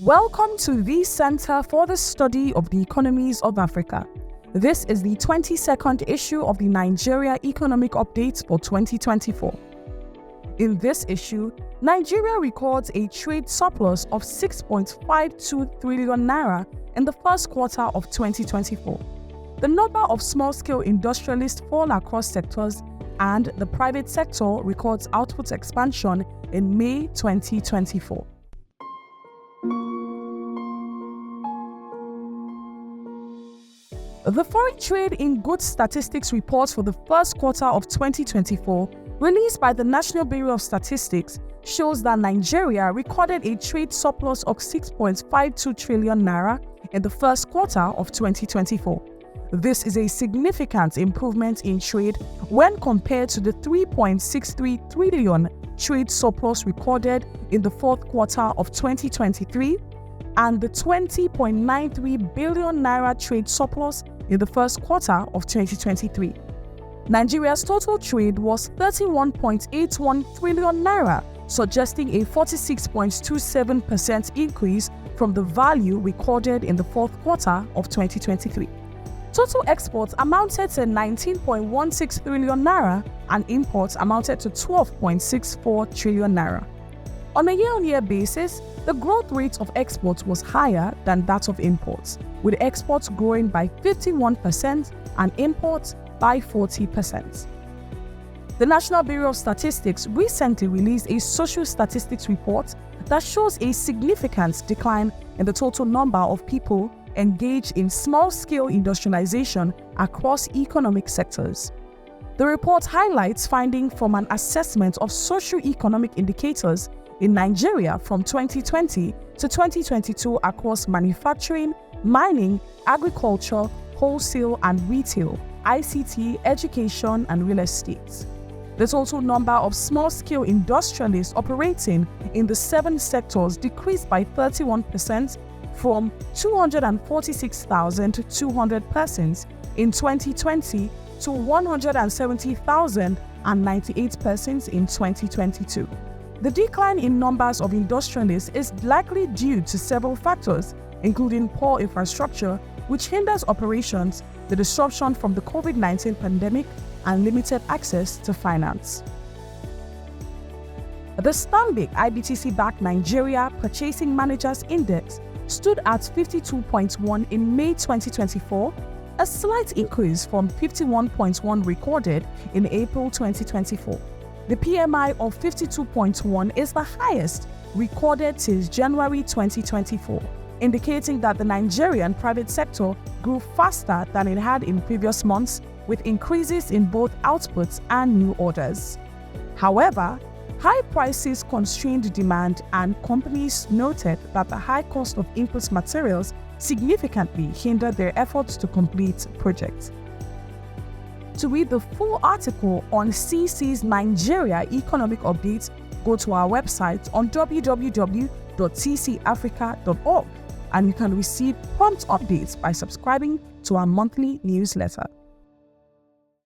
Welcome to the Center for the Study of the Economies of Africa. This is the 22nd issue of the Nigeria Economic Update for 2024. In this issue, Nigeria records a trade surplus of 6.52 trillion naira in the first quarter of 2024. The number of small-scale industrialists fall across sectors, and the private sector records output expansion in May 2024. The Foreign Trade in Goods Statistics report for the first quarter of 2024, released by the National Bureau of Statistics, shows that Nigeria recorded a trade surplus of 6.52 trillion naira in the first quarter of 2024. This is a significant improvement in trade when compared to the 3.63 trillion trade surplus recorded in the fourth quarter of 2023 and the 20.93 billion naira trade surplus in the first quarter of 2023. Nigeria's total trade was 31.81 trillion naira, suggesting a 46.27% increase from the value recorded in the fourth quarter of 2023. Total exports amounted to 19.16 trillion naira and imports amounted to 12.64 trillion naira. On a year-on-year basis, the growth rate of exports was higher than that of imports, with exports growing by 51% and imports by 40%. The National Bureau of Statistics recently released a social statistics report that shows a significant decline in the total number of people engaged in small-scale industrialization across economic sectors. The report highlights findings from an assessment of socio-economic indicators in Nigeria from 2020 to 2022 across manufacturing, mining, agriculture, wholesale and retail, ICT, education, and real estate. The total number of small-scale industrialists operating in the 7 sectors decreased by 31% from 246,200 persons in 2020 to 170,098 persons in 2022. The decline in numbers of industrialists is likely due to several factors, including poor infrastructure, which hinders operations, the disruption from the COVID-19 pandemic, and limited access to finance. The Stanbic IBTC-backed Nigeria Purchasing Managers Index stood at 52.1 in May 2024, a slight increase from 51.1 recorded in April 2024. The PMI of 52.1 is the highest recorded since January 2024, indicating that the Nigerian private sector grew faster than it had in previous months, with increases in both outputs and new orders. However, high prices constrained demand, and companies noted that the high cost of input materials significantly hindered their efforts to complete projects. To read the full article on CSEA's Nigeria Economic Update, go to our website on www.cseaafrica.org, and you can receive prompt updates by subscribing to our monthly newsletter.